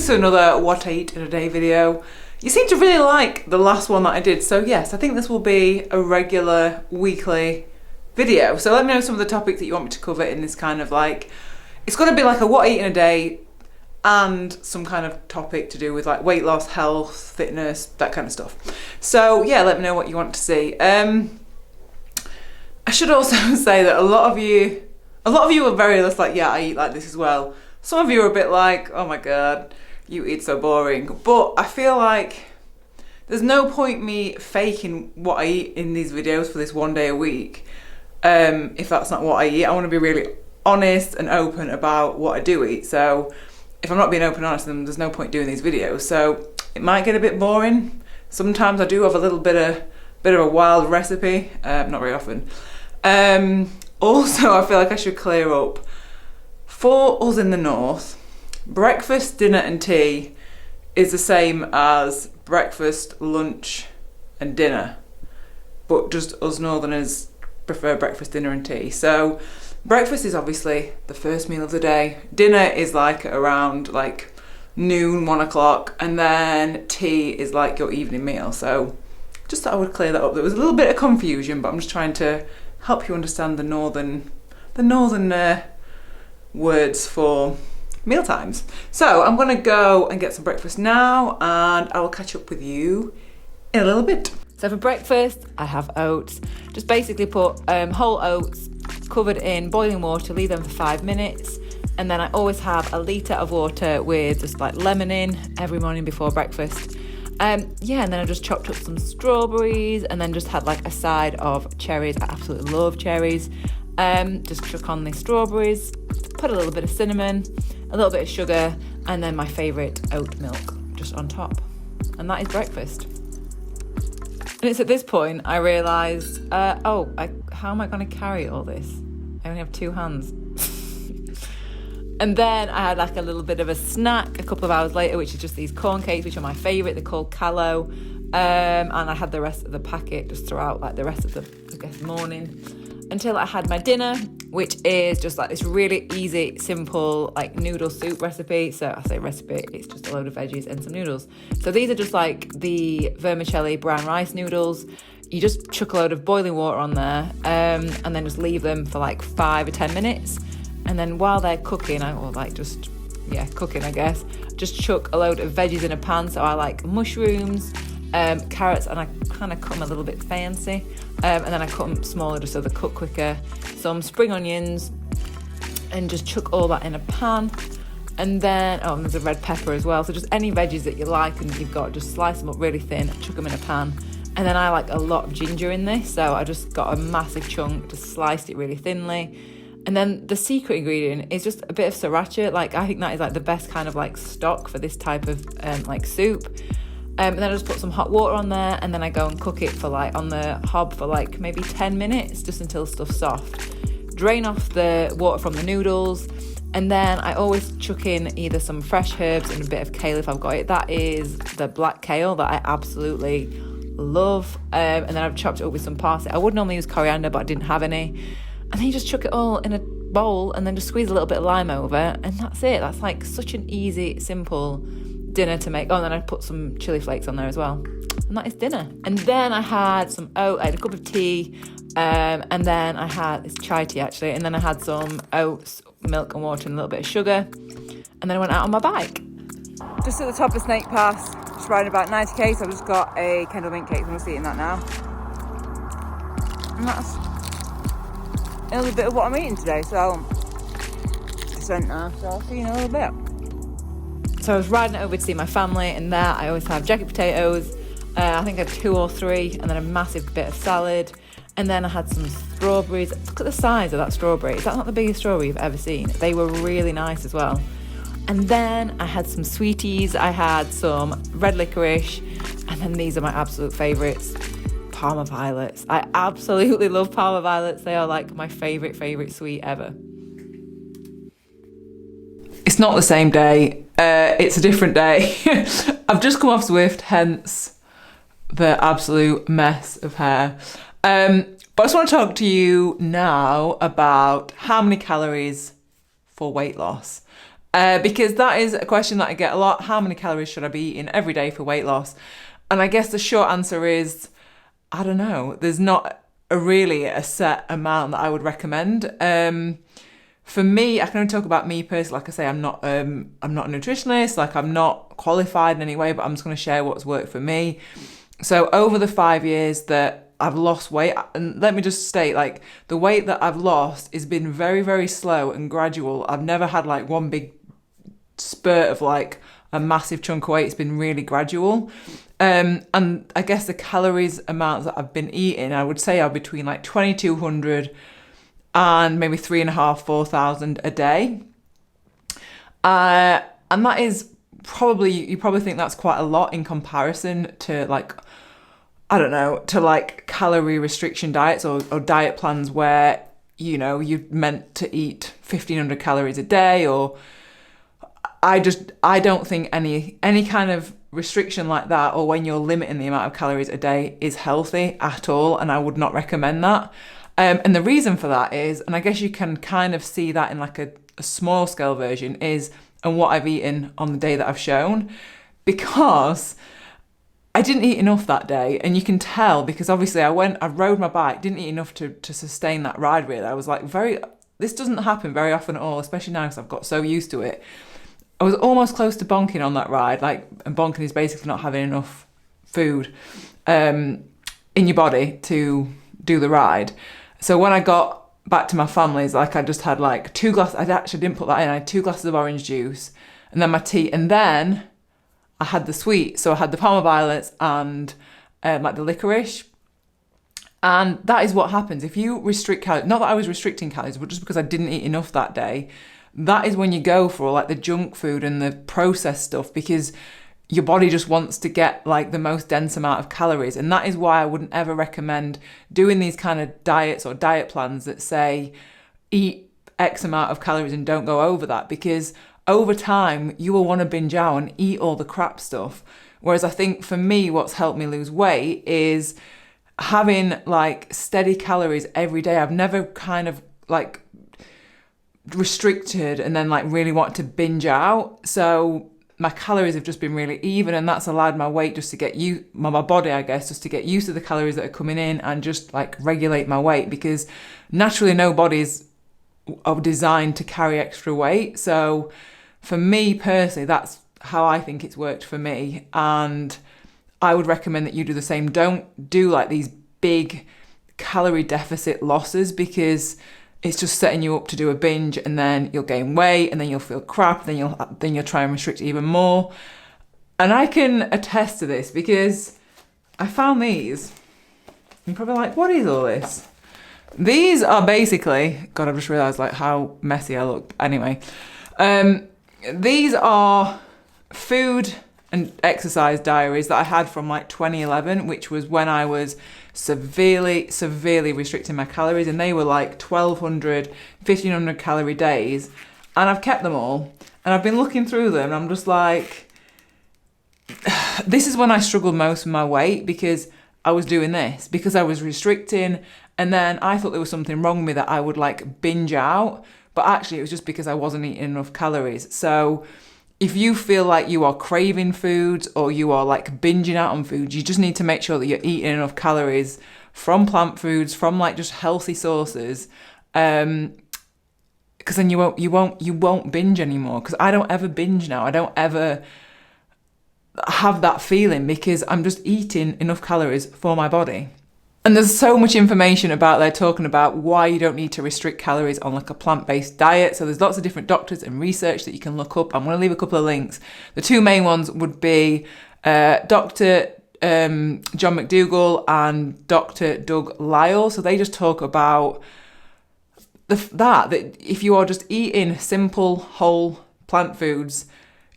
to another What I Eat in a Day video. You seem to really like the last one that I did, so yes, I think this will be a regular weekly video. So let me know some of the topics that you want me to cover in this kind of like, it's going to be like a What I Eat in a Day and some kind of topic to do with like weight loss, health, fitness, that kind of stuff. So yeah, let me know what you want to see. I should also say that a lot of you are very just like, yeah, I eat like this as well. Some of you are a bit like, oh my god, you eat so boring. But I feel like there's no point me faking what I eat in these videos for this one day a week. If that's not what I eat, I want to be really honest and open about what I do eat. So if I'm not being open and honest, then there's no point doing these videos. So it might get a bit boring. Sometimes I do have a little bit of a wild recipe, not very often. Also, I feel like I should clear up, for us in the north, breakfast, dinner and tea is the same as breakfast, lunch and dinner, but just us northerners prefer breakfast, dinner and tea. So breakfast is obviously the first meal of the day, dinner is like around like noon, 1 o'clock, and then tea is like your evening meal. So just thought I would clear that up. There was a little bit of confusion, but I'm just trying to help you understand the northern words for meal times. So I'm gonna go and get some breakfast now, and I will catch up with you in a little bit. So for breakfast, I have oats. Just basically put whole oats covered in boiling water, leave them for 5 minutes, and then I always have a litre of water with just like lemon in every morning before breakfast. And then I just chopped up some strawberries and then just had like a side of cherries. I absolutely love cherries. Just chuck on the strawberries, put a little bit of cinnamon, a little bit of sugar, and then my favourite oat milk just on top. And that is breakfast. And it's at this point I realised, how am I going to carry all this? I only have 2 hands. And then I had like a little bit of a snack a couple of hours later, which is just these corn cakes, which are my favourite. They're called callow. And I had the rest of the packet just throughout like the rest of the morning, until I had my dinner, which is just like this really easy, simple like noodle soup recipe. So I say recipe, it's just a load of veggies and some noodles. So these are just like the vermicelli brown rice noodles. You just chuck a load of boiling water on there, and then just leave them for like 5 or 10 minutes. And then while they're cooking, cooking I guess, just chuck a load of veggies in a pan. So I like mushrooms, carrots, and I kind of cut them a little bit fancy. And then I cut them smaller just so they cook quicker. Some spring onions, and just chuck all that in a pan. And then, and there's a red pepper as well. So just any veggies that you like and you've got, just slice them up really thin, chuck them in a pan. And then I like a lot of ginger in this. So I just got a massive chunk, just sliced it really thinly. And then the secret ingredient is just a bit of sriracha. Like I think that is like the best kind of like stock for this type of like soup. And then I just put some hot water on there, and then I go and cook it for like on the hob for like maybe 10 minutes, just until stuff's soft. Drain off the water from the noodles, and then I always chuck in either some fresh herbs and a bit of kale if I've got it. That is the black kale that I absolutely love. And then I've chopped it up with some parsley. I would normally use coriander, but I didn't have any. And then you just chuck it all in a bowl and then just squeeze a little bit of lime over, and that's it. That's like such an easy, simple dinner to make. Oh, and then I put some chili flakes on there as well. And that is dinner. And then I had some I had a cup of tea, and then I had, it's chai tea actually, and then I had some oats, milk and water and a little bit of sugar. And then I went out on my bike. Just at the top of Snake Pass, just riding about 90k, so I've just got a Kendal mint cake, so I'm just eating that now. And that's a little bit of what I'm eating today, so now, so I'll see you in a little bit. So I was riding over to see my family, and there I always have jacket potatoes, I think I had 2 or 3, and then a massive bit of salad, and then I had some strawberries. Look at the size of that strawberry. Is that not the biggest strawberry you've ever seen? They were really nice as well. And then I had some sweeties, I had some red licorice, and then these are my absolute favourites, Parma violets. I absolutely love Parma violets. They are like my favourite sweet ever. It's not the same day, it's a different day. I've just come off Zwift, hence the absolute mess of hair. But I just want to talk to you now about how many calories for weight loss. Because that is a question that I get a lot. How many calories should I be eating every day for weight loss? And I guess the short answer is, I don't know. There's not really a set amount that I would recommend. For me, I can only talk about me personally. Like I say, I'm not a nutritionist. Like, I'm not qualified in any way, but I'm just going to share what's worked for me. So over the 5 years that I've lost weight, and let me just state, like, the weight that I've lost has been very, very slow and gradual. I've never had like one big spurt of like a massive chunk of weight. It's been really gradual. And I guess the calories amounts that I've been eating, I would say, are between like 2,200 and maybe 3,500, 4,000 a day. And that is probably, you probably think that's quite a lot in comparison to like, I don't know, to like calorie restriction diets or diet plans where, you know, you're meant to eat 1,500 calories a day. Or I don't think any kind of restriction like that, or when you're limiting the amount of calories a day, is healthy at all. And I would not recommend that. And the reason for that is, and I guess you can kind of see that in like a small scale version, is and what I've eaten on the day that I've shown, because I didn't eat enough that day. And you can tell, because obviously I rode my bike, didn't eat enough to sustain that ride really. I was like this doesn't happen very often at all, especially now because I've got so used to it. I was almost close to bonking on that ride, and bonking is basically not having enough food in your body to do the ride. So when I got back to my family's, like, I just had like 2 glasses, I actually didn't put that in, I had 2 glasses of orange juice, and then my tea, and then I had the sweet, so I had the Parma violets and like the licorice. And that is what happens if you restrict calories. Not that I was restricting calories, but just because I didn't eat enough that day. That is when you go for all like the junk food and the processed stuff, because your body just wants to get like the most dense amount of calories. And that is why I wouldn't ever recommend doing these kind of diets or diet plans that say eat X amount of calories and don't go over that, because over time you will want to binge out and eat all the crap stuff. Whereas I think for me, what's helped me lose weight is having like steady calories every day. I've never kind of like restricted and then like really wanted to binge out. So my calories have just been really even, and that's allowed my weight just to get my body, I guess, just to get used to the calories that are coming in and just like regulate my weight, because naturally no bodies are designed to carry extra weight. So for me personally, that's how I think it's worked for me, and I would recommend that you do the same. Don't do like these big calorie deficit losses, because it's just setting you up to do a binge, and then you'll gain weight, and then you'll feel crap, then you'll try and restrict even more. And I can attest to this because I found these. You're probably like, what is all this? These are basically, God, I've just realised like how messy I look. Anyway, these are food and exercise diaries that I had from like 2011, which was when I was severely restricting my calories, and they were like 1,200, 1,500 calorie days, and I've kept them all, and I've been looking through them, and I'm just like, this is when I struggled most with my weight, because I was doing this, because I was restricting, and then I thought there was something wrong with me that I would like binge out, but actually it was just because I wasn't eating enough calories. So if you feel like you are craving foods or you are like binging out on foods, you just need to make sure that you're eating enough calories from plant foods, from like just healthy sources, because then you won't binge anymore. Because I don't ever binge now. I don't ever have that feeling, because I'm just eating enough calories for my body. And there's so much information about there talking about why you don't need to restrict calories on like a plant-based diet. So there's lots of different doctors and research that you can look up. I'm going to leave a couple of links. The 2 main ones would be Dr. John McDougall and Dr. Doug Lyle. So they just talk about that if you are just eating simple, whole plant foods,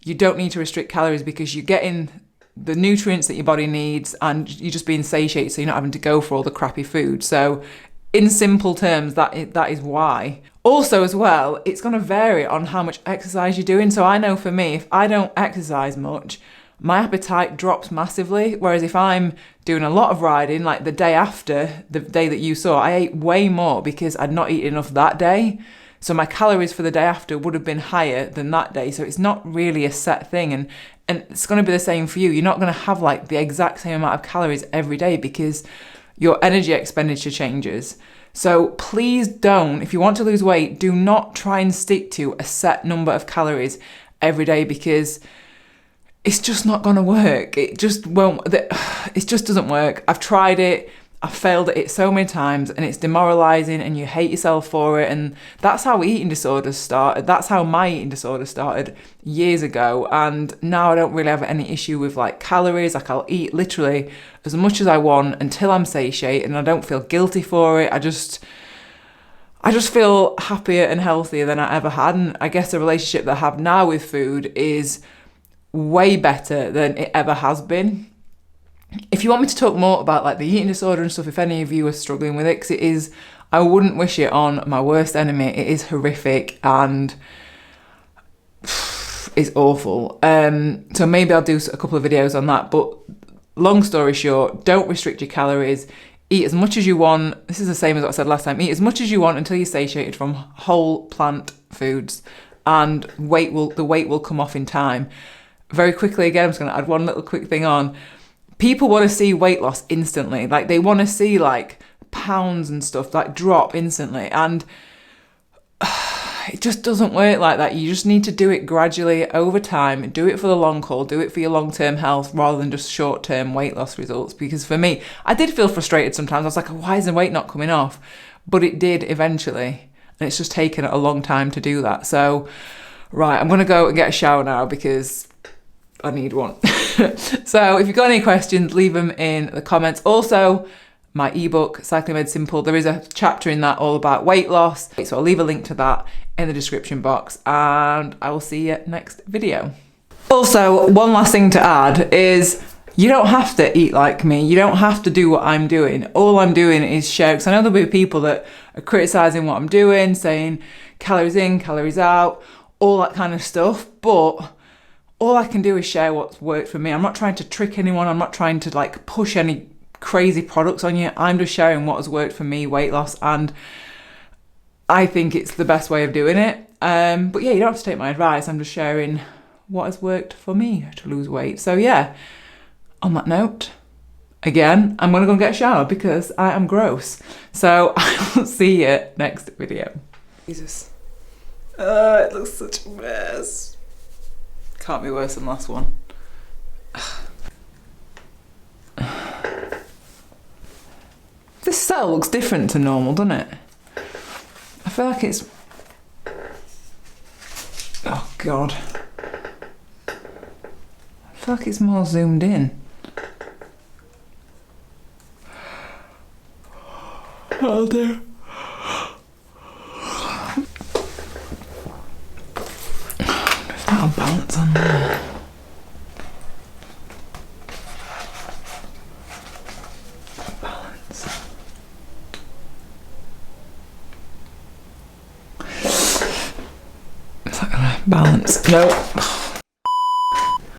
you don't need to restrict calories, because you're getting the nutrients that your body needs, and you're just being satiated, so you're not having to go for all the crappy food. So in simple terms, that is why. Also as well, it's going to vary on how much exercise you're doing. So I know for me, if I don't exercise much, my appetite drops massively. Whereas if I'm doing a lot of riding, like the day after, the day that you saw, I ate way more because I'd not eaten enough that day. So my calories for the day after would have been higher than that day. So it's not really a set thing. And it's going to be the same for you. You're not going to have like the exact same amount of calories every day because your energy expenditure changes. So please don't, if you want to lose weight, do not try and stick to a set number of calories every day because it's just not going to work. It just won't, it just doesn't work. I've tried it. I've failed at it so many times and it's demoralizing and you hate yourself for it. And that's how eating disorders started. That's how my eating disorder started years ago. And now I don't really have any issue with like calories. Like I'll eat literally as much as I want until I'm satiated and I don't feel guilty for it. I just feel happier and healthier than I ever had. And I guess the relationship that I have now with food is way better than it ever has been. If you want me to talk more about like the eating disorder and stuff, if any of you are struggling with it, because it is, I wouldn't wish it on my worst enemy. It is horrific and it's awful. So maybe I'll do a couple of videos on that. But long story short, don't restrict your calories. Eat as much as you want. This is the same as what I said last time. Eat as much as you want until you're satiated from whole plant foods, and the weight will come off in time. Very quickly, again, I'm just going to add one little quick thing on. People want to see weight loss instantly. Like they want to see like pounds and stuff like drop instantly. And it just doesn't work like that. You just need to do it gradually over time. Do it for the long haul. Do it for your long-term health rather than just short-term weight loss results. Because for me, I did feel frustrated sometimes. I was like, why is the weight not coming off? But it did eventually. And it's just taken a long time to do that. So, right, I'm going to go and get a shower now because I need one. So if you've got any questions, leave them in the comments. Also, my ebook, Cycling Made Simple, there is a chapter in that all about weight loss. So I'll leave a link to that in the description box and I will see you next video. Also, one last thing to add is you don't have to eat like me. You don't have to do what I'm doing. All I'm doing is share, because I know there'll be people that are criticizing what I'm doing, saying calories in, calories out, all that kind of stuff. But all I can do is share what's worked for me. I'm not trying to trick anyone. I'm not trying to like push any crazy products on you. I'm just sharing what has worked for me, weight loss, and I think it's the best way of doing it. But yeah, you don't have to take my advice. I'm just sharing what has worked for me to lose weight. So yeah, on that note, again, I'm gonna go and get a shower because I am gross. So I will see you next video. Jesus. It looks such a mess. Can't be worse than last one. This cell looks different to normal, doesn't it? I feel like it's... Oh God. I feel like it's more zoomed in. Oh dear. There's not a balance on there. Balance. Is that gonna balance? No.